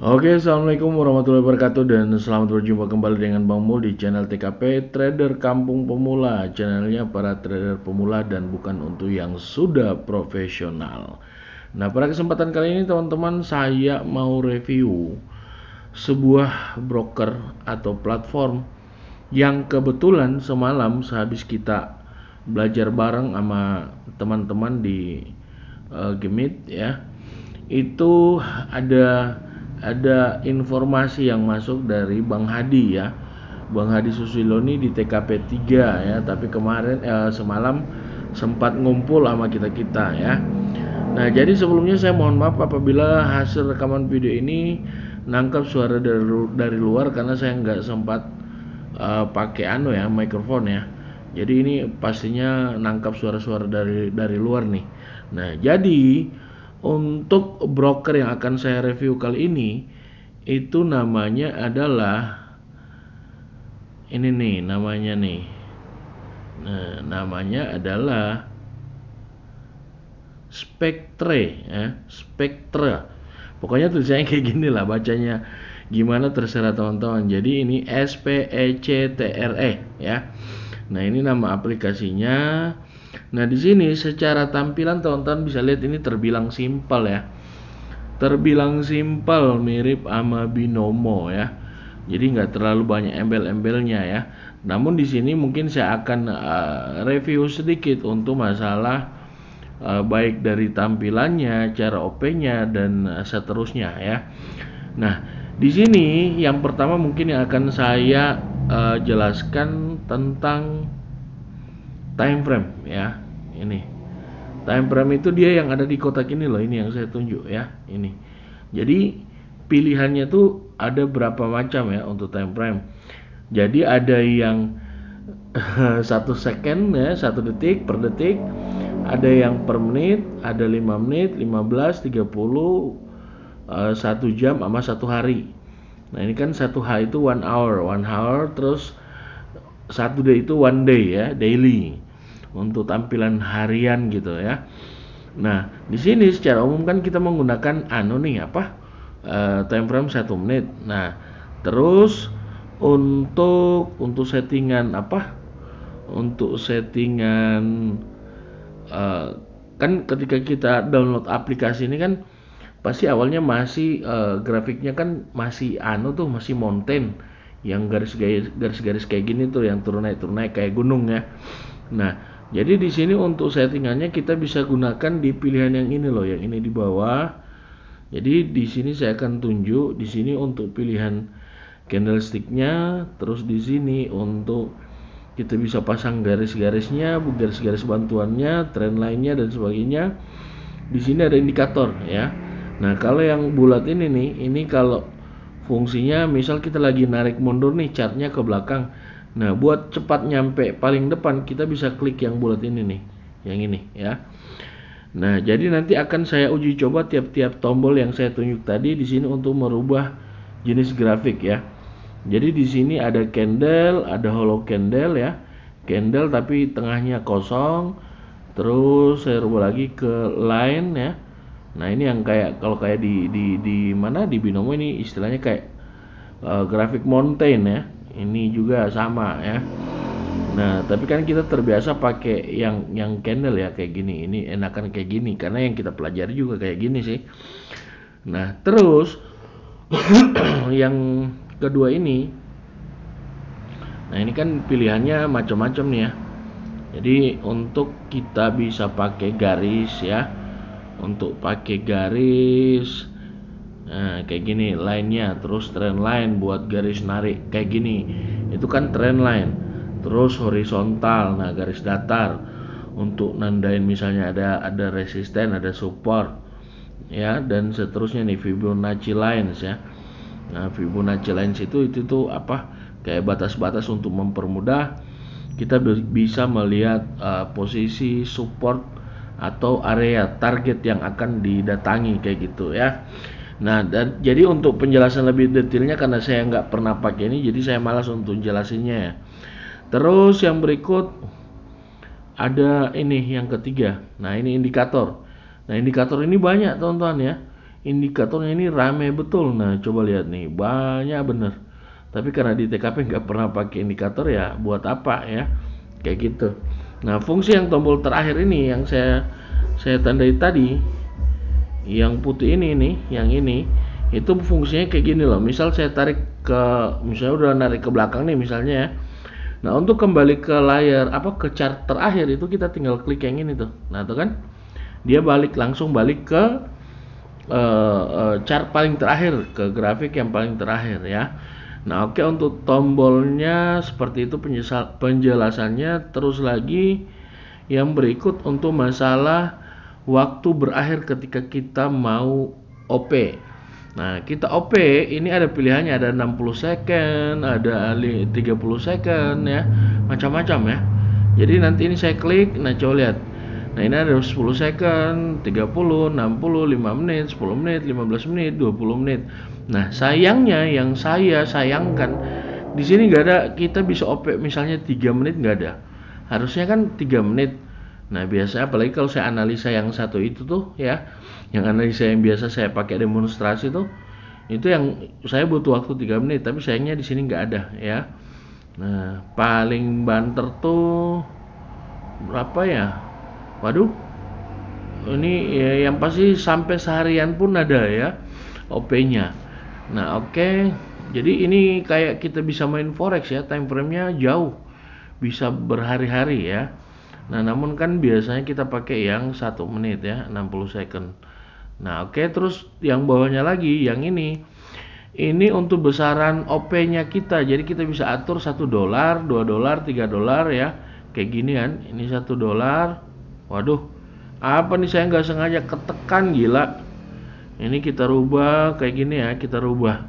Oke, assalamualaikum warahmatullahi wabarakatuh dan selamat berjumpa kembali dengan Bang Mul di channel TKP Trader Kampung Pemula. Channelnya para trader pemula dan bukan untuk yang sudah profesional. Nah, pada kesempatan kali ini teman-teman saya mau review sebuah broker atau platform yang kebetulan semalam sehabis kita belajar bareng sama teman-teman di Gemit ya, itu ada informasi yang masuk dari Bang Hadi ya, Bang Hadi Susilo di TKP 3 ya, tapi kemarin semalam sempat ngumpul sama kita ya. Nah, jadi sebelumnya saya mohon maaf apabila hasil rekaman video ini nangkap suara dari luar karena saya nggak sempat pakai mikrofon ya. Jadi ini pastinya nangkap suara-suara dari luar nih. Nah, jadi untuk broker yang akan saya review kali ini itu namanya adalah ini nih namanya nih. Nah, namanya adalah Spectre ya, Spectre. Pokoknya tulisannya kayak gini lah, bacanya gimana terserah teman-teman. Jadi ini SPECTRE ya. Nah, ini nama aplikasinya. Nah, di sini secara tampilan teman-teman bisa lihat ini terbilang simpel ya. Terbilang simpel, mirip sama Binomo ya. Jadi nggak terlalu banyak embel-embelnya ya. Namun di sini mungkin saya akan review sedikit untuk masalah baik dari tampilannya, cara OP-nya dan seterusnya ya. Nah, di sini yang pertama mungkin yang akan saya jelaskan tentang time frame ya. Ini time frame itu dia yang ada di kotak ini loh, ini yang saya tunjuk ya, ini. Jadi pilihannya tuh ada berapa macam ya untuk time frame. Jadi ada yang 1 second ya, 1 detik per detik, ada yang per menit, ada 5 menit, 15, 30, 1 jam sama 1 hari. Nah, ini kan 1 hari itu 1 hour, terus 1 day itu 1 day ya, daily. Untuk tampilan harian gitu ya. Nah, di sini secara umum kan kita menggunakan time frame 1 menit. Nah, terus untuk settingan Untuk settingan kan ketika kita download aplikasi ini kan pasti awalnya masih grafiknya kan masih masih mountain yang garis-garis kayak gini tuh, yang turun naik kayak gunung ya. Nah, jadi di sini untuk settingannya kita bisa gunakan di pilihan yang ini loh, yang ini di bawah. Jadi di sini saya akan tunjuk di sini untuk pilihan candlesticknya, terus di sini untuk kita bisa pasang garis-garisnya, garis-garis bantuannya, trend line-nya dan sebagainya. Di sini ada indikator ya. Nah, kalau yang bulat ini nih, ini kalau fungsinya misal kita lagi narik mundur nih chartnya ke belakang. Nah, buat cepat nyampe paling depan kita bisa klik yang bulat ini nih, yang ini ya. Nah, jadi nanti akan saya uji coba tiap-tiap tombol yang saya tunjuk tadi di sini untuk merubah jenis grafik ya. Jadi di sini ada candle, ada hollow candle ya. Candle tapi tengahnya kosong. Terus saya rubah lagi ke line ya. Nah, ini yang kalau kayak di mana di Binomo ini istilahnya kayak grafik mountain ya. Ini juga sama ya. Nah, tapi kan kita terbiasa pakai yang candle ya kayak gini. Ini enakan kayak gini karena yang kita pelajari juga kayak gini sih. Nah, terus yang kedua ini. Nah, ini kan pilihannya macam-macam nih ya. Jadi untuk kita bisa pakai garis ya. Untuk pakai garis nah kayak gini line-nya, terus trend line buat garis narik kayak gini, itu kan trend line. Terus horizontal, nah garis datar untuk nandain misalnya ada resisten, ada support ya, dan seterusnya nih Fibonacci lines ya. Nah, Fibonacci lines itu tuh kayak batas-batas untuk mempermudah kita bisa melihat posisi support atau area target yang akan didatangi kayak gitu ya. Nah, dan jadi untuk penjelasan lebih detailnya karena saya nggak pernah pakai ini, jadi saya malas untuk jelasinnya ya. Terus yang berikut ada ini yang ketiga. Nah, ini indikator. Nah, indikator ini banyak teman-teman ya. indikatornya ini rame betul. Nah, coba lihat nih, banyak bener. Tapi karena di TKP nggak pernah pakai indikator, ya buat apa ya, kayak gitu. Nah, fungsi yang tombol terakhir ini yang saya tandai tadi, yang putih ini nih, yang ini itu fungsinya kayak gini loh. Misal saya tarik ke, misalnya udah narik ke belakang nih misalnya ya. Nah, untuk kembali ke layar ke chart terakhir itu kita tinggal klik yang ini tuh. Nah, tuh kan dia langsung balik ke chart paling terakhir, ke grafik yang paling terakhir ya. Nah, oke, untuk tombolnya seperti itu penjelasannya. Terus lagi yang berikut untuk masalah waktu berakhir ketika kita mau OP. Nah, kita OP ini ada pilihannya, ada 60 second, ada 30 second ya, macam-macam ya. Jadi nanti ini saya klik, nah coba lihat. Nah, ini ada 10 second, 30, 60, 5 menit, 10 menit, 15 menit, 20 menit. Nah, sayangnya yang saya sayangkan di sini nggak ada, kita bisa OP misalnya 3 menit nggak ada. Harusnya kan 3 menit. Nah, biasanya apalagi kalau saya analisa yang satu itu tuh ya, yang analisa yang biasa saya pakai demonstrasi tuh, itu yang saya butuh waktu 3 menit, tapi sayangnya di sini nggak ada ya. Nah, paling banter tuh berapa ya? Waduh, ini ya, yang pasti sampai seharian pun ada ya OP-nya. Nah, oke. Jadi ini kayak kita bisa main forex ya, time frame-nya jauh, bisa berhari-hari ya. Nah, namun kan biasanya kita pakai yang 1 menit ya, 60 second. Nah, oke, terus yang bawahnya lagi, yang ini untuk besaran OP-nya kita. Jadi kita bisa atur $1, $2, $3 ya. Kayak gini kan, ini $1. Waduh, apa nih, saya nggak sengaja ketekan, gila. Ini kita rubah kayak gini ya, kita rubah.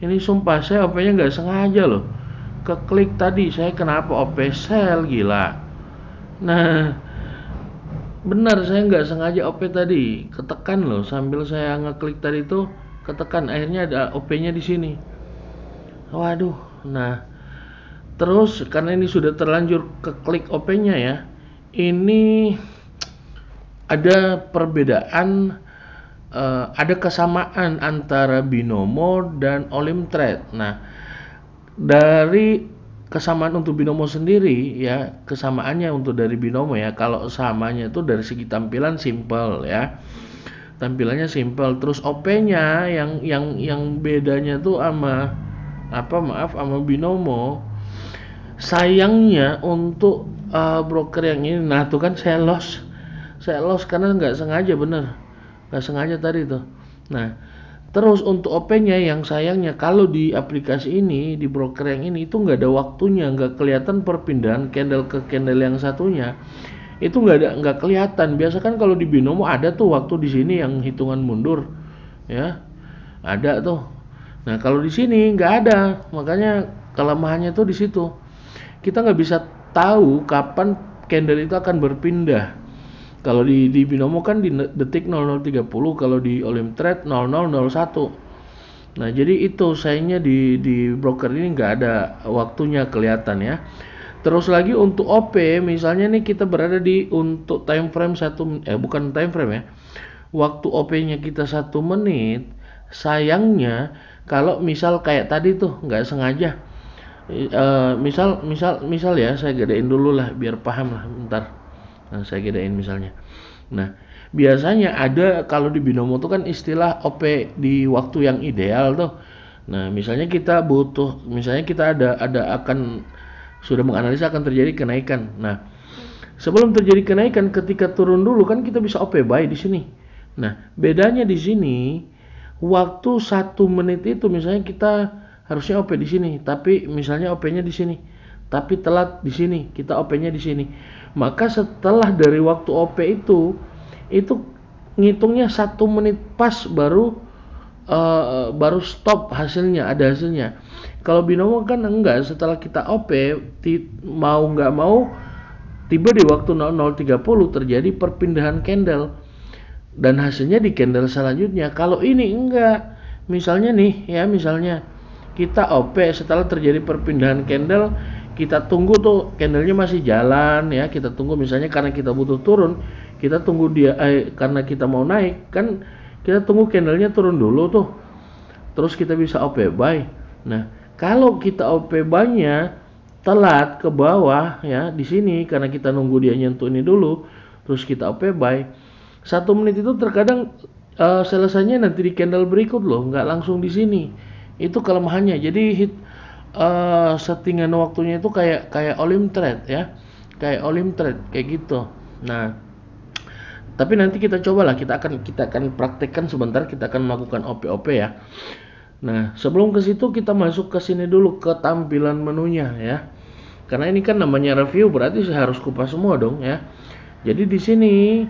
Ini sumpah saya OP-nya nggak sengaja loh. Keklik tadi, saya kenapa OP sell, gila. Nah, benar, saya nggak sengaja OP tadi, ketekan loh. Sambil saya ngeklik tadi itu ketekan, akhirnya ada OP-nya di sini. Waduh, nah terus karena ini sudah terlanjur keklik OP-nya ya, ini ada perbedaan, ada kesamaan antara binomo dan Olim Trade. Nah, dari kesamaan untuk binomo sendiri ya, kesamaannya untuk dari binomo ya, kalau samanya itu dari segi tampilan simple ya, tampilannya simple. Terus OP-nya yang bedanya tuh sama sama binomo. Sayangnya untuk broker yang ini, nah tuh kan saya loss karena nggak sengaja, bener nggak sengaja tadi tuh. Nah, terus untuk OP-nya yang sayangnya kalau di aplikasi ini, di broker yang ini itu nggak ada waktunya, nggak kelihatan perpindahan candle ke candle yang satunya, itu nggak kelihatan. Biasa kan kalau di binomo ada tuh waktu di sini yang hitungan mundur ya, ada tuh. Nah, kalau di sini nggak ada, makanya kelemahannya tuh di situ. Kita nggak bisa tahu kapan candle itu akan berpindah. Kalau di binomo kan di detik 00.30, kalau di Olim Trade 00.01. Nah, jadi itu sayangnya di broker ini nggak ada waktunya kelihatan ya. Terus lagi untuk OP, misalnya nih kita berada di untuk time frame bukan time frame ya. Waktu OP-nya kita 1 menit, sayangnya kalau misal kayak tadi tuh nggak sengaja. Misal ya, saya gedein dulu lah biar paham lah, bentar. Nah, saya gedein misalnya. Nah, biasanya ada kalau di binomo tuh kan istilah OP di waktu yang ideal tuh. Nah, misalnya kita butuh, misalnya kita akan sudah menganalisa akan terjadi kenaikan. Nah, sebelum terjadi kenaikan, ketika turun dulu kan kita bisa OP buy di sini. Nah, bedanya di sini waktu 1 menit itu misalnya kita harusnya OP di sini, tapi misalnya OP-nya di sini, tapi telat di sini, kita OP-nya di sini. Maka setelah dari waktu OP itu ngitungnya 1 menit pas baru stop hasilnya, ada hasilnya. Kalau binomo kan enggak, setelah kita OP mau nggak mau tiba di waktu 00.30 terjadi perpindahan candle dan hasilnya di candle selanjutnya. Kalau ini enggak, misalnya nih ya, misalnya kita OP setelah terjadi perpindahan candle, kita tunggu tuh candlenya masih jalan ya, kita tunggu misalnya karena kita butuh turun, kita tunggu dia karena kita mau naik kan, kita tunggu candlenya turun dulu tuh, terus kita bisa OP buy. Nah, kalau kita OP buy-nya telat ke bawah ya di sini karena kita nunggu dia nyentuh ini dulu, terus kita OP buy, 1 menit itu terkadang selesainya nanti di candle berikut loh, nggak langsung di sini. Itu kelemahannya. Jadi settingan waktunya itu kayak Olim Trade ya, kayak Olim Trade kayak gitu. Nah, tapi nanti kita cobalah, kita akan praktekkan sebentar, kita akan melakukan OP ya. Nah, sebelum ke situ kita masuk ke sini dulu ke tampilan menunya ya. Karena ini kan namanya review, berarti saya harus kupas semua dong ya. Jadi di sini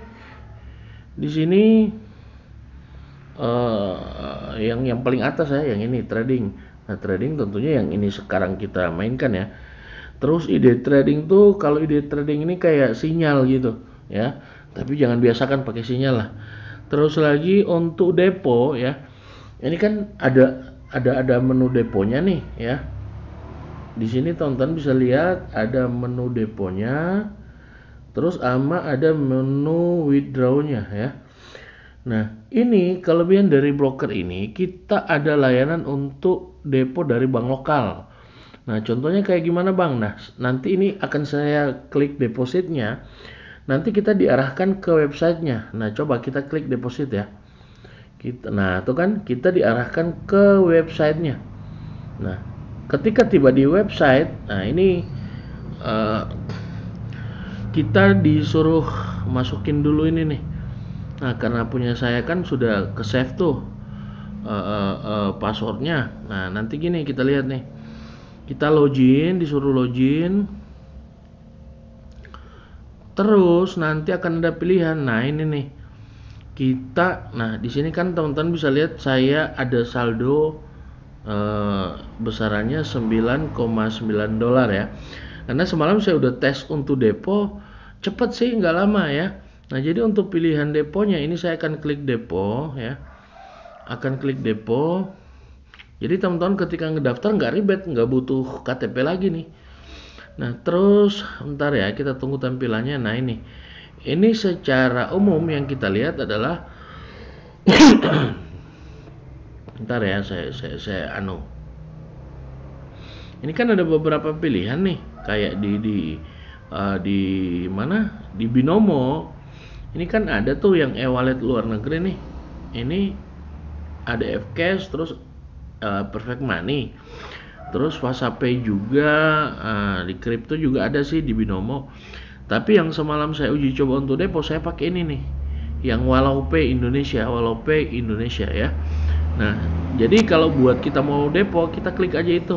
yang paling atas ya, yang ini trading. Nah, trading tentunya yang ini sekarang kita mainkan ya. Terus ide trading tuh, kalau ide trading ini kayak sinyal gitu ya. Tapi jangan biasakan pakai sinyal lah. Terus lagi untuk depo ya. Ini kan ada menu deponya nih ya. Di sini teman-teman bisa lihat ada menu deponya. Terus ada menu withdrawnya ya. Nah, ini kelebihan dari broker ini, kita ada layanan untuk depo dari bank lokal. Nah, contohnya kayak gimana Bang? Nah, nanti ini akan saya klik depositnya. Nanti kita diarahkan ke websitenya. Nah, coba kita klik deposit ya. Nah, itu kan kita diarahkan ke websitenya. Nah, ketika tiba di website, nah ini kita disuruh masukin dulu ini nih. Nah, karena punya saya kan sudah ke save tuh passwordnya. Nah, nanti gini kita lihat nih. Kita login, disuruh login. Terus nanti akan ada pilihan. Nah, ini nih. Nah di sini kan teman-teman bisa lihat saya ada saldo besarannya $9,9 ya. Karena semalam saya udah tes untuk depo, cepet sih, nggak lama ya. Nah, jadi untuk pilihan deponya ini saya akan klik depo ya. Akan klik depo. Jadi teman-teman ketika ngedaftar nggak ribet, nggak butuh KTP lagi nih. Nah, terus bentar ya, kita tunggu tampilannya. Nah, ini secara umum yang kita lihat adalah bentar ya, saya ini kan ada beberapa pilihan nih, kayak di mana, di Binomo ini kan ada tuh yang e-wallet luar negeri nih. Ini ada Fcash, terus Perfect Money, terus WhatsApp juga, di kripto juga ada sih di Binomo. Tapi yang semalam saya uji coba untuk depo, saya pakai ini nih, yang WallowPay Indonesia ya. Nah, jadi kalau buat kita mau depo, kita klik aja itu.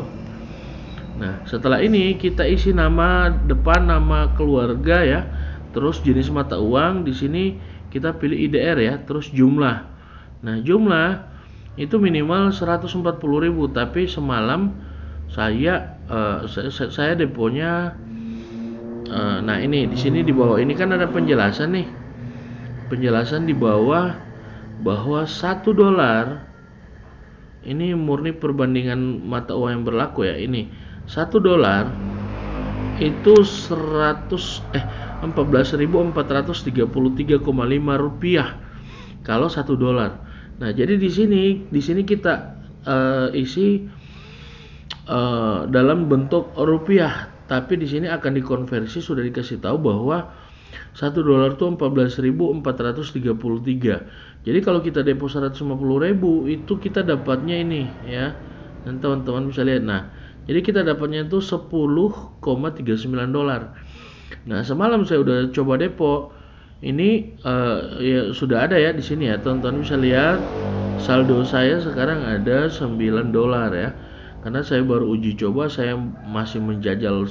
Nah, setelah ini kita isi nama depan, nama keluarga ya, terus jenis mata uang. Di sini kita pilih IDR ya, terus jumlah. Nah, jumlah itu minimal 140.000, tapi semalam saya deponya. Nah, ini di sini di bawah ini kan ada penjelasan nih. Penjelasan di bawah bahwa $1 ini murni perbandingan mata uang yang berlaku ya. Ini $1 itu 14.433,5 rupiah kalau $1. Nah, jadi di sini kita isi dalam bentuk rupiah, tapi di sini akan dikonversi, sudah dikasih tahu bahwa $1 itu 14.433. Jadi kalau kita depo 150.000 itu kita dapatnya ini ya. Dan teman-teman bisa lihat. Nah, jadi kita dapatnya itu $10,39. Nah, semalam saya udah coba depo. Ini ya sudah ada ya di sini ya. Teman-teman bisa lihat saldo saya sekarang ada $9 ya. Karena saya baru uji coba, saya masih menjajal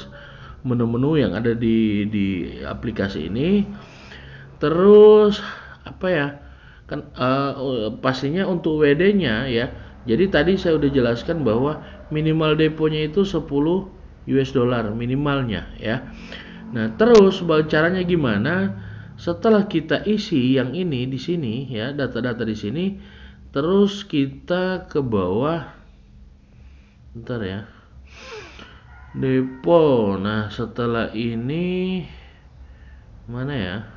menu-menu yang ada di aplikasi ini. Terus apa ya? Kan pastinya untuk WD-nya ya. Jadi tadi saya udah jelaskan bahwa minimal deponya itu $10 minimalnya ya. Nah, terus caranya gimana? Setelah kita isi yang ini di sini ya, data-data di sini, terus kita ke bawah. Bentar ya. Depo. Nah, setelah ini mana ya?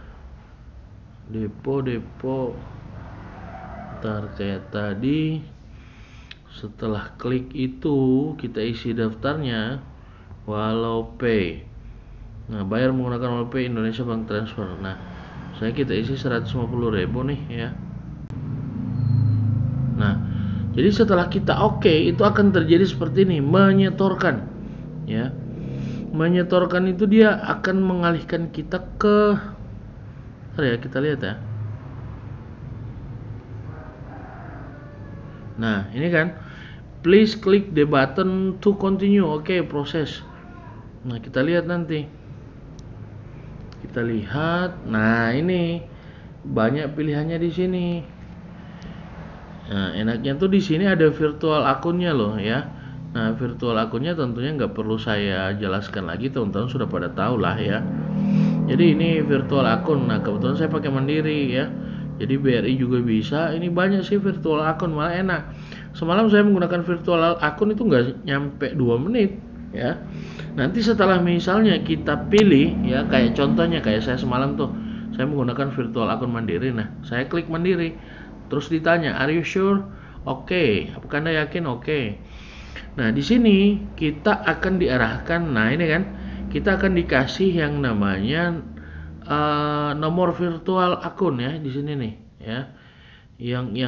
Depo. daftar kayak tadi. Setelah klik itu kita isi daftarnya, Walau Pay. Nah, bayar menggunakan Walau Pay Indonesia Bank Transfer. Nah, kita isi 150.000 nih ya. Nah, jadi setelah kita oke, itu akan terjadi seperti ini, menyetorkan ya. Menyetorkan itu dia akan mengalihkan kita ke, kita lihat ya. Nah, ini kan, please click the button to continue. Oke, proses. Nah, kita lihat nanti. Kita lihat. Nah, ini banyak pilihannya di sini. Nah, enaknya tuh di sini ada virtual akunnya loh ya. Nah, virtual akunnya tentunya nggak perlu saya jelaskan lagi, teman-teman sudah pada tahu lah ya. Jadi ini virtual akun. Nah, kebetulan saya pakai Mandiri ya. Jadi BRI juga bisa. Ini banyak sih virtual akun, malah enak. Semalam saya menggunakan virtual akun itu nggak nyampe 2 menit ya. Nanti setelah misalnya kita pilih ya, kayak contohnya kayak saya semalam tuh, saya menggunakan virtual akun Mandiri. Nah, saya klik Mandiri. Terus ditanya, "Are you sure?" Oke. Apakah Anda yakin? Oke. Nah, di sini kita akan diarahkan. Nah, ini kan kita akan dikasih yang namanya nomor virtual akun ya di sini nih ya. Yang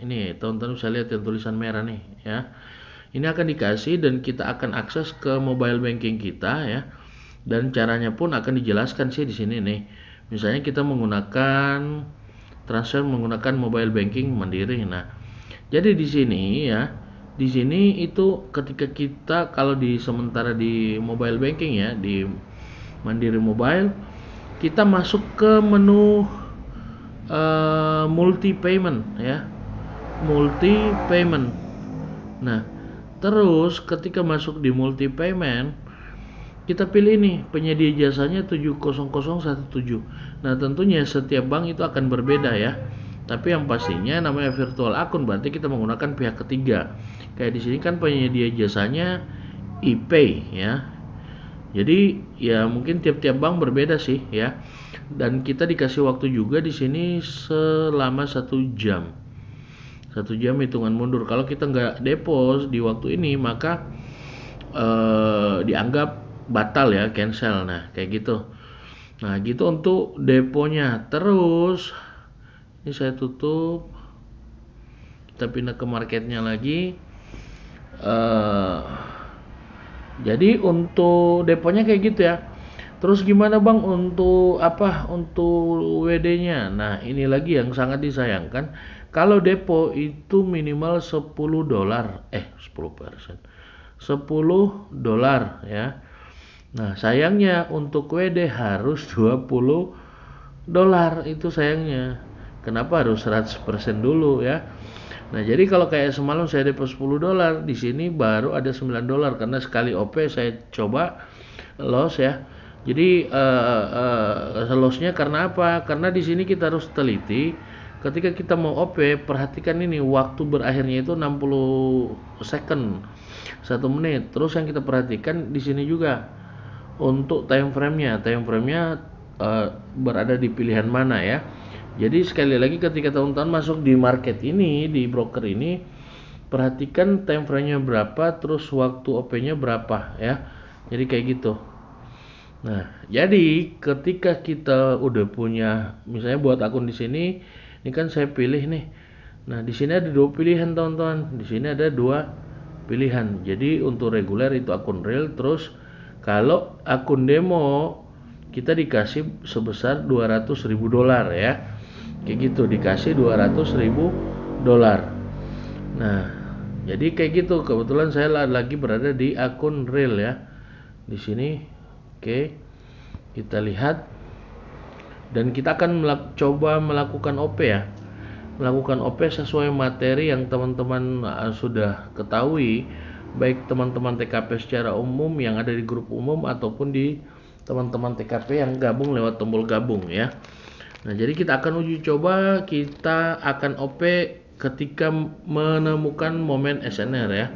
ini teman-teman bisa lihat yang tulisan merah nih ya. Ini akan dikasih dan kita akan akses ke mobile banking kita ya. Dan caranya pun akan dijelaskan sih di sini nih. Misalnya kita menggunakan transfer menggunakan mobile banking Mandiri. Nah, jadi di sini ya, di sini itu ketika kita kalau di sementara di mobile banking ya, di Mandiri Mobile, kita masuk ke menu multi payment ya, multi payment. Nah, terus ketika masuk di multi payment, kita pilih nih penyedia jasanya 70017. Nah, tentunya setiap bank itu akan berbeda ya. Tapi yang pastinya namanya virtual akun berarti kita menggunakan pihak ketiga. Kayak di sini kan penyedia jasanya ePay ya. Jadi ya mungkin tiap-tiap bank berbeda sih ya. Dan kita dikasih waktu juga di sini selama 1 jam. 1 jam hitungan mundur. Kalau kita nggak depos di waktu ini maka dianggap batal ya, cancel. Nah, kayak gitu. Nah, gitu untuk deponya. Terus ini saya tutup. Kita pindah ke marketnya lagi. Jadi untuk deponya kayak gitu ya. Terus gimana Bang untuk untuk WD-nya? Nah, ini lagi yang sangat disayangkan. Kalau depo itu minimal $10, 10%. $10 ya. Nah, sayangnya untuk WD harus $20. Itu sayangnya. Kenapa harus 100% dulu ya? Nah, jadi kalau kayak semalam saya depo $10, di sini baru ada $9 karena sekali OP saya coba loss ya. Jadi lossnya karena apa? Karena di sini kita harus teliti. Ketika kita mau OP, perhatikan ini waktu berakhirnya itu 60 second, 1 menit. Terus yang kita perhatikan di sini juga untuk time frame-nya. Time frame-nya berada di pilihan mana ya. Jadi sekali lagi ketika teman-teman masuk di market ini, di broker ini, perhatikan time frame-nya berapa, terus waktu OP-nya berapa ya. Jadi kayak gitu. Nah, jadi ketika kita udah punya, misalnya buat akun di sini, ini kan saya pilih nih. Nah, di sini ada 2 pilihan teman-teman. Di sini ada 2 pilihan. Jadi untuk reguler itu akun real, terus kalau akun demo kita dikasih sebesar $200.000 ya. Kayak gitu, dikasih $200.000. Nah, jadi kayak gitu. Kebetulan saya lagi berada di akun real ya. Di sini, oke. Kita lihat dan kita akan coba melakukan OP ya. Melakukan OP sesuai materi yang teman-teman sudah ketahui, baik teman-teman TKP secara umum yang ada di grup umum ataupun di teman-teman TKP yang gabung lewat tombol gabung ya. Nah, jadi kita akan uji coba, kita akan OP ketika menemukan momen SNR ya.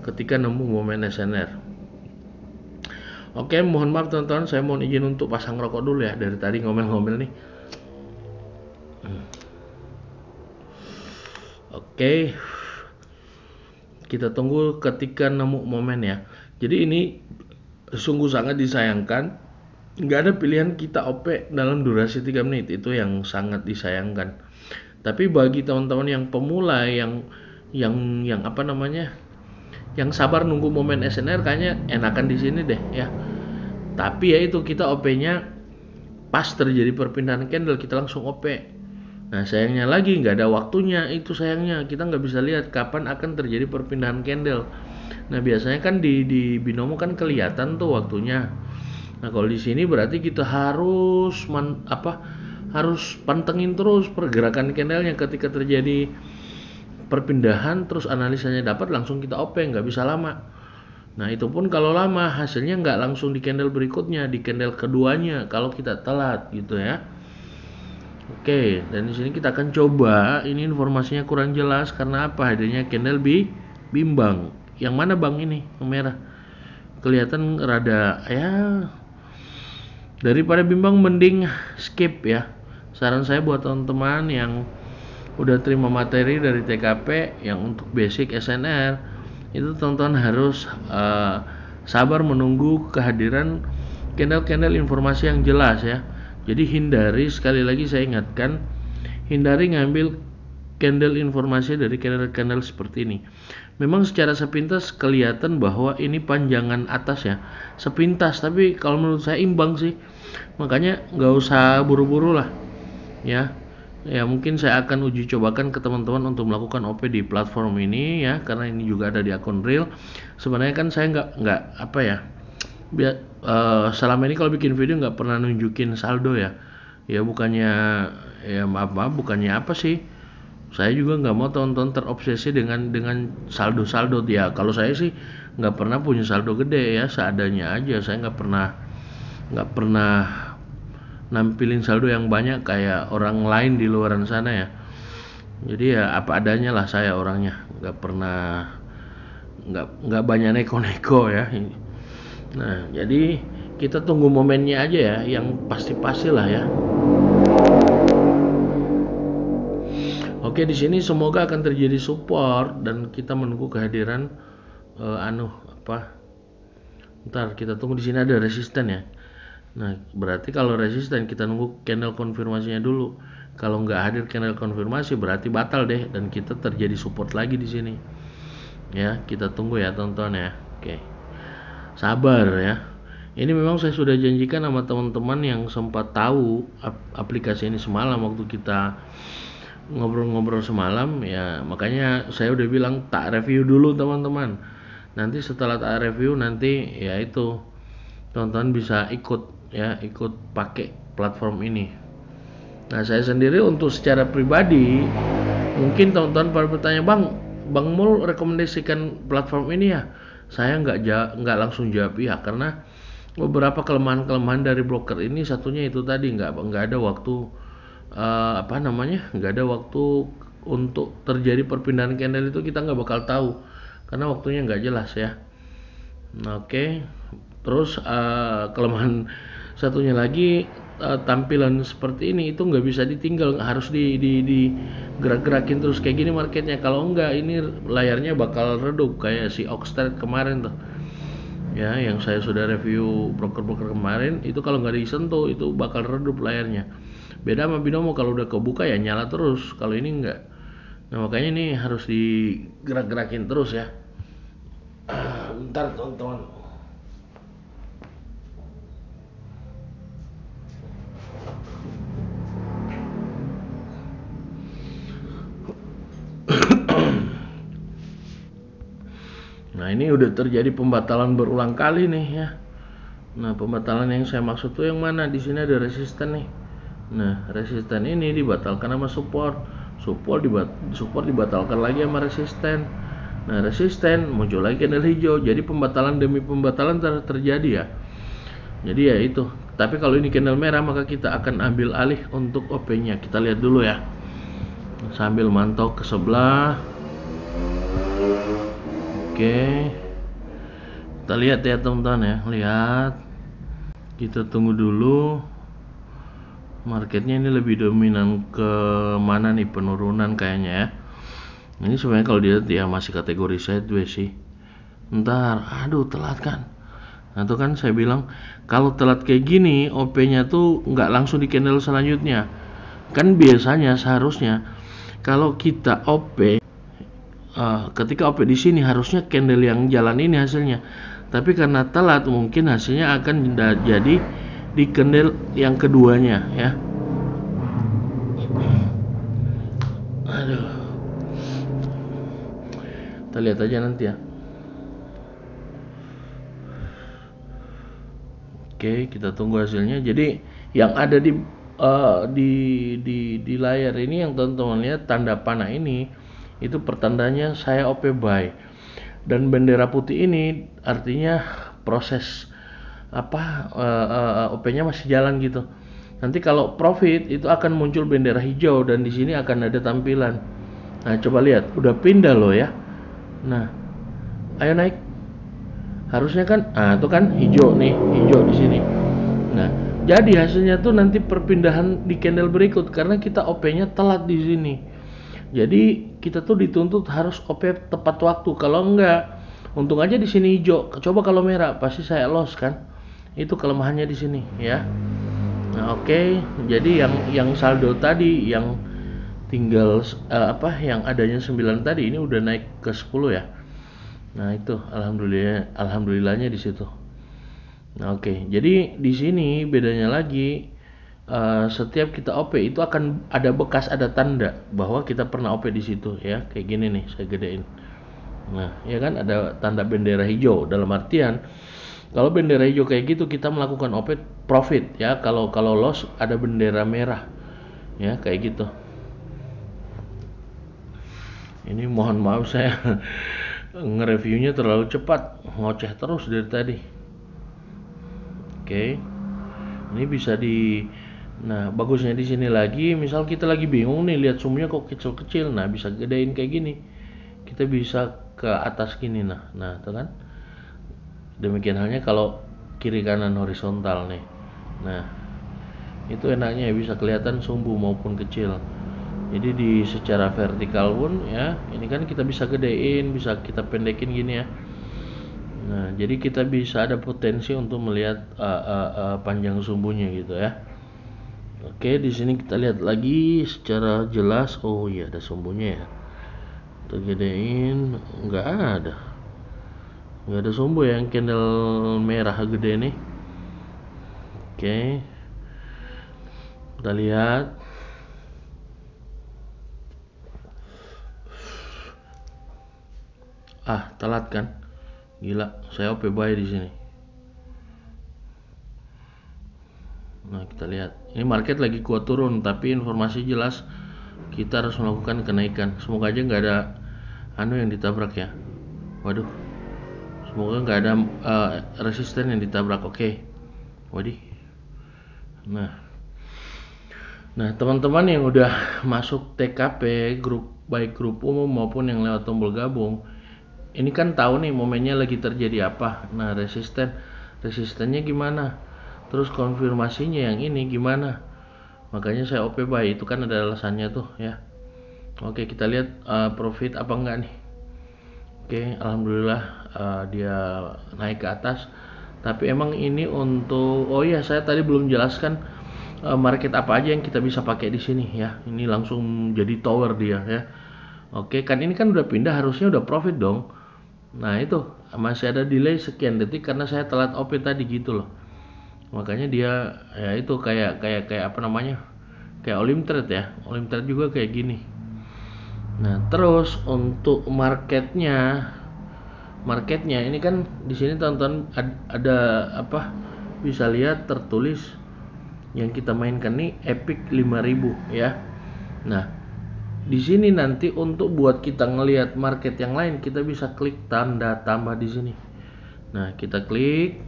Ketika nemu momen SNR. Oke, mohon maaf teman-teman, saya mohon izin untuk pasang rokok dulu ya. Dari tadi ngomel-ngomel nih. Oke, kita tunggu ketika nemu momen ya. Jadi ini sungguh sangat disayangkan, nggak ada pilihan kita OP dalam durasi 3 menit, itu yang sangat disayangkan. Tapi bagi teman-teman yang pemula, yang apa namanya, yang sabar nunggu momen SNR, kayaknya enakan di sini deh ya. Tapi ya itu, kita OP-nya pas terjadi perpindahan candle kita langsung OP. Nah sayangnya lagi nggak ada waktunya, itu sayangnya kita nggak bisa lihat kapan akan terjadi perpindahan candle. Nah biasanya kan di binomo kan kelihatan tuh waktunya. Nah kalau di sini berarti kita harus harus pantengin terus pergerakan candlenya. Ketika terjadi perpindahan terus analisanya dapat, langsung kita OP, nggak bisa lama. Nah itu pun kalau lama hasilnya nggak langsung di candle berikutnya, di candle keduanya kalau kita telat gitu ya. Oke, dan di sini kita akan coba, ini informasinya kurang jelas karena apa? Hadirnya candle bimbang. Yang mana bang ini? Yang merah. Kelihatan rada ya, daripada bimbang mending skip ya. Saran saya buat teman-teman yang udah terima materi dari TKP yang untuk basic SNR, itu teman-teman harus sabar menunggu kehadiran candle-candle informasi yang jelas ya. Jadi hindari, sekali lagi saya ingatkan, hindari ngambil candle informasi dari candle-candle seperti ini. Memang secara sepintas kelihatan bahwa ini panjangan atas ya, sepintas, tapi kalau menurut saya imbang sih. Makanya nggak usah buru-buru lah ya. Ya mungkin saya akan uji cobakan ke teman-teman untuk melakukan OP di platform ini ya, karena ini juga ada di akun real. Sebenarnya kan saya nggak apa ya, selama ini kalau bikin video nggak pernah nunjukin saldo ya. Ya bukannya, ya maaf bukannya apa sih, saya juga nggak mau teman-teman terobsesi dengan saldo ya. Kalau saya sih nggak pernah punya saldo gede ya, seadanya aja. Saya nggak pernah nampilin saldo yang banyak kayak orang lain di luaran sana ya. Jadi ya apa adanya lah saya orangnya, nggak pernah, nggak banyak neko-neko ya. Nah jadi kita tunggu momennya aja ya, yang pasti-pasti lah ya. Oke, di sini semoga akan terjadi support dan kita menunggu kehadiran Ntar kita tunggu, di sini ada resisten ya. Nah, berarti kalau resisten kita nunggu candle konfirmasinya dulu. Kalau nggak hadir candle konfirmasi berarti batal deh, dan kita terjadi support lagi di sini. Ya, kita tunggu ya teman-teman ya. Oke. Sabar ya. Ini memang saya sudah janjikan sama teman-teman yang sempat tahu aplikasi ini semalam waktu kita ngobrol-ngobrol semalam ya, makanya saya udah bilang tak review dulu teman-teman. Nanti setelah tak review nanti ya itu teman-teman bisa ikut pakai platform ini. Nah saya sendiri untuk secara pribadi, mungkin teman-teman pada bertanya, Bang Mul rekomendasikan platform ini ya. Saya nggak langsung jawab ya, karena beberapa kelemahan dari broker ini, satunya itu tadi nggak ada waktu nggak ada waktu untuk terjadi perpindahan candle, itu kita nggak bakal tahu karena waktunya nggak jelas ya. Oke. Terus kelemahan satunya lagi, tampilan seperti ini itu nggak bisa ditinggal, harus digerak-gerakin terus kayak gini marketnya. Kalau enggak ini layarnya bakal redup kayak si Oxtrade kemarin tuh ya, yang saya sudah review broker-broker kemarin. Itu kalau nggak disentuh itu bakal redup layarnya. Beda sama binomo, kalau udah kebuka ya nyala terus, kalau ini enggak. Nah makanya ini harus digerak-gerakin terus ya. Bentar teman-teman. Nah ini udah terjadi pembatalan berulang kali nih ya. Nah pembatalan yang saya maksud tuh yang mana? Di sini ada resisten nih. Nah resisten ini dibatalkan sama support dibatalkan lagi sama resisten. Nah resisten muncul lagi candle hijau, jadi pembatalan demi pembatalan terjadi ya. Jadi ya itu. Tapi kalau ini candle merah maka kita akan ambil alih untuk OP-nya. Kita lihat dulu ya, sambil mantau ke sebelah. Oke, kita lihat ya teman-teman ya, lihat. Kita tunggu dulu. Marketnya ini lebih dominan ke mana nih, penurunan kayaknya ya. Ini sebenarnya kalau dilihat ya masih kategori sideways sih. Ntar, aduh telat kan. Nah itu kan saya bilang kalau telat kayak gini OP-nya tuh nggak langsung di candle selanjutnya. Kan biasanya seharusnya kalau kita OP ketika OP di sini harusnya candle yang jalan ini hasilnya. Tapi karena telat mungkin hasilnya akan jadi di candle yang keduanya ya. Aduh. Kita lihat aja nanti ya. Oke, kita tunggu hasilnya. Jadi yang ada di layar ini yang teman-teman lihat tanda panah ini itu pertandanya saya OP buy. Dan bendera putih ini artinya proses OP-nya masih jalan gitu. Nanti kalau profit itu akan muncul bendera hijau dan di sini akan ada tampilan. Nah, coba lihat, udah pindah loh ya. Nah, ayo naik. Harusnya kan, itu kan hijau nih, hijau di sini. Nah, jadi hasilnya tuh nanti perpindahan di candle berikut karena kita OP-nya telat di sini. Jadi kita tuh dituntut harus OP tepat waktu. Kalau enggak, untung aja di sini hijau. Coba kalau merah, pasti saya loss kan. Itu kelemahannya di sini ya. Nah, oke. Jadi yang saldo tadi yang tinggal yang adanya 9 tadi ini udah naik ke 10 ya. Nah itu alhamdulillahnya di situ. Nah oke, jadi di sini bedanya lagi setiap kita OP itu akan ada bekas, ada tanda bahwa kita pernah OP di situ ya, kayak gini nih saya gedein. Nah ya kan ada tanda bendera hijau, dalam artian kalau bendera hijau kayak gitu kita melakukan OP profit ya, kalau loss ada bendera merah ya kayak gitu. Ini mohon maaf saya nge-reviewnya terlalu cepat, ngoceh terus dari tadi. Oke. Ini bisa nah, bagusnya di sini lagi, misal kita lagi bingung nih lihat sumnya kok kecil-kecil. Nah, bisa gedein kayak gini. Kita bisa ke atas gini nah. Nah, itu kan. Demikian halnya kalau kiri kanan horizontal nih. Nah, itu enaknya bisa kelihatan sumbu maupun kecil. Jadi secara vertikal pun ya, ini kan kita bisa gedein, bisa kita pendekin gini ya. Nah, jadi kita bisa ada potensi untuk melihat panjang sumbunya gitu ya. Oke, di sini kita lihat lagi secara jelas. Oh iya, ada sumbunya ya. Kita gedein, nggak ada sumbu yang candle merah gede nih. Oke, kita lihat. Telat kan? Gila, saya OP buy di sini. Nah, kita lihat. Ini market lagi kuat turun, tapi informasi jelas kita harus melakukan kenaikan. Semoga aja nggak ada yang ditabrak ya. Waduh. Semoga nggak ada resisten yang ditabrak. Oke. Waduh. Nah, teman-teman yang udah masuk TKP, baik grup umum maupun yang lewat tombol gabung, ini kan tahu nih momennya lagi terjadi apa. Nah, resistennya gimana, terus konfirmasinya yang ini gimana. Makanya saya OP buy, itu kan ada alasannya tuh ya. Oke, kita lihat profit apa enggak nih. Oke, alhamdulillah dia naik ke atas. Tapi emang ini untuk, saya tadi belum jelaskan market apa aja yang kita bisa pakai di sini ya. Ini langsung jadi tower dia ya. Oke, kan ini kan udah pindah, harusnya udah profit dong. Nah itu masih ada delay sekian detik karena saya telat OP tadi gitu loh. Makanya dia ya itu kayak apa namanya, kayak Olimtrade ya. Olimtrade juga kayak gini. Nah terus untuk marketnya ini kan di sini tonton ada apa, bisa lihat tertulis yang kita mainkan nih Epic 5000 ya. Nah di sini nanti untuk buat kita ngelihat market yang lain kita bisa klik tanda tambah di sini. Nah kita klik.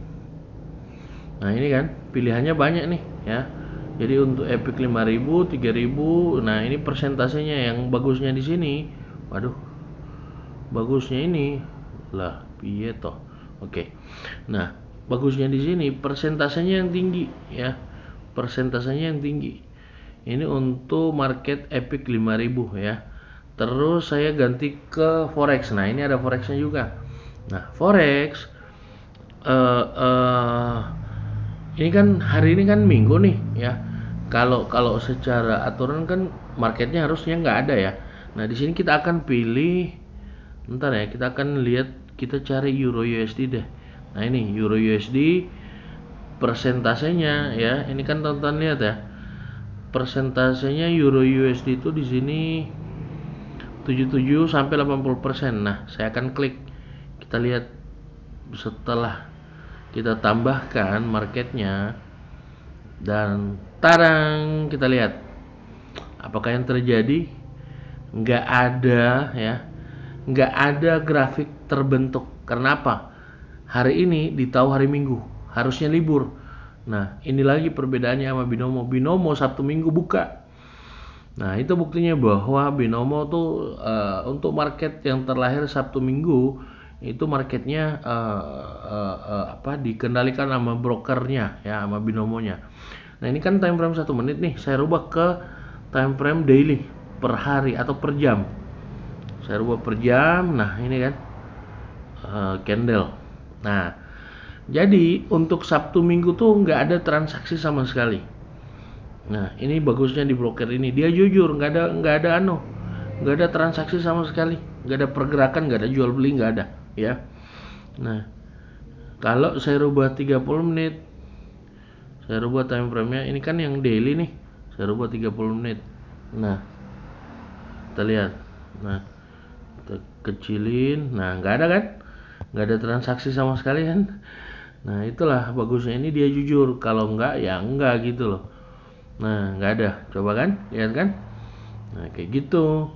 Nah ini kan pilihannya banyak nih ya. Jadi untuk Epic 5000, 3000, nah ini persentasenya yang bagusnya di sini. Waduh, bagusnya ini lah piye toh. Oke. Nah bagusnya di sini persentasenya yang tinggi ya. Persentasenya yang tinggi. Ini untuk market Epic 5000 ya. Terus saya ganti ke forex. Nah, ini ada forexnya juga. Nah, forex ini kan hari ini kan minggu nih ya. Kalau secara aturan kan marketnya harusnya nggak ada ya. Nah, di sini kita akan pilih, bentar ya, kita akan lihat, kita cari Euro USD deh. Nah, ini Euro USD persentasenya ya. Ini kan tonton lihat ya. Persentasenya Euro USD itu di sini 77 sampai 80%. Nah, saya akan klik. Kita lihat setelah kita tambahkan marketnya dan tarang, kita lihat apakah yang terjadi. Nggak ada ya, nggak ada grafik terbentuk. Karena apa? Hari ini di tahu hari Minggu, harusnya libur. Nah, ini lagi perbedaannya sama binomo. Binomo Sabtu Minggu buka. Nah, itu buktinya bahwa binomo tuh untuk market yang terlahir Sabtu Minggu itu marketnya dikendalikan sama brokernya ya, sama binomonya. Nah, ini kan time frame 1 menit nih, saya rubah ke time frame daily, per hari atau per jam. Saya rubah per jam. Nah, ini kan candle. Nah, jadi untuk Sabtu Minggu tuh nggak ada transaksi sama sekali. Nah, ini bagusnya di broker ini, dia jujur, nggak ada transaksi sama sekali, nggak ada pergerakan, nggak ada jual beli, nggak ada ya. Nah, kalau saya rubah 30 menit, saya rubah time frame-nya, ini kan yang daily nih, saya rubah 30 menit. Nah, kita lihat. Nah, kita kecilin. Nah, nggak ada kan, nggak ada transaksi sama sekali kan. Nah, itulah bagusnya, ini dia jujur. Kalau nggak ya nggak gitu loh. Nah, nggak ada, coba kan, lihat kan. Nah, kayak gitu.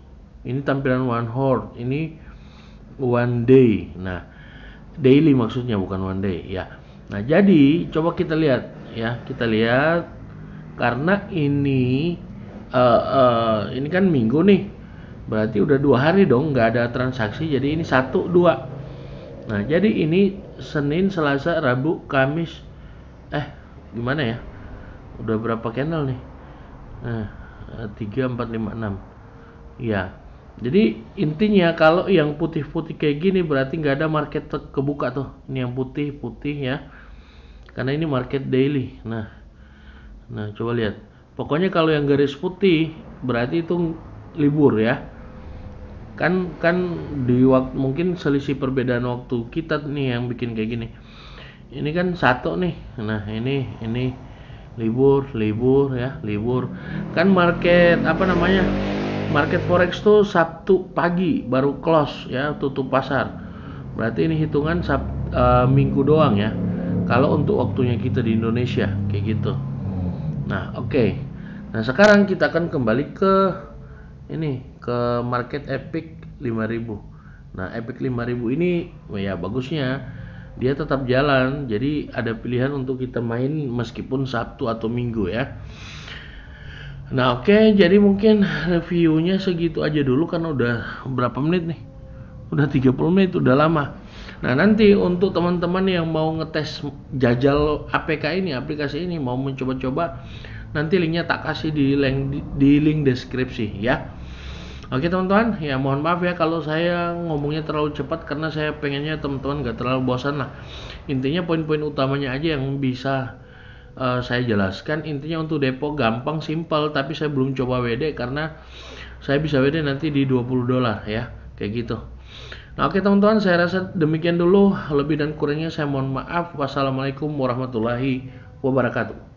Ini tampilan one hour, ini one day. Nah, daily maksudnya, bukan one day ya. Nah, jadi coba kita lihat ya, kita lihat karena ini kan minggu nih, berarti udah 2 hari dong nggak ada transaksi. Jadi ini 1, 2. Nah, jadi ini Senin, Selasa, Rabu, Kamis. Gimana ya? Udah berapa candle nih? Nah, 3, 4, 5, 6. Ya. Jadi intinya kalau yang putih-putih kayak gini berarti nggak ada market kebuka tuh. Ini yang putih-putih ya. Karena ini market daily. Nah, coba lihat. Pokoknya kalau yang garis putih berarti itu libur ya. Kan di waktu, mungkin selisih perbedaan waktu kita nih yang bikin kayak gini. Ini kan 1 nih. Nah, ini libur ya, libur. Kan market market forex tuh Sabtu pagi baru close ya, tutup pasar. Berarti ini hitungan minggu doang ya. Kalau untuk waktunya kita di Indonesia kayak gitu. Nah, oke. Nah, sekarang kita akan kembali ke market Epic 5000. Nah, Epic 5000 ini ya bagusnya dia tetap jalan. Jadi ada pilihan untuk kita main meskipun Sabtu atau Minggu ya. Nah, oke, jadi mungkin reviewnya segitu aja dulu karena udah berapa menit nih? Udah 30 menit, udah lama. Nah, nanti untuk teman-teman yang mau ngetes jajal APK ini, aplikasi ini, mau mencoba-coba, nanti linknya tak kasih di link deskripsi ya. Oke teman-teman, ya mohon maaf ya kalau saya ngomongnya terlalu cepat karena saya pengennya teman-teman gak terlalu bosan lah. Intinya poin-poin utamanya aja yang bisa saya jelaskan. Intinya untuk depo gampang, simpel, tapi saya belum coba WD karena saya bisa WD nanti di $20 ya, kayak gitu. Nah, oke teman-teman, saya rasa demikian dulu. Lebih dan kurangnya saya mohon maaf. Wassalamualaikum warahmatullahi wabarakatuh.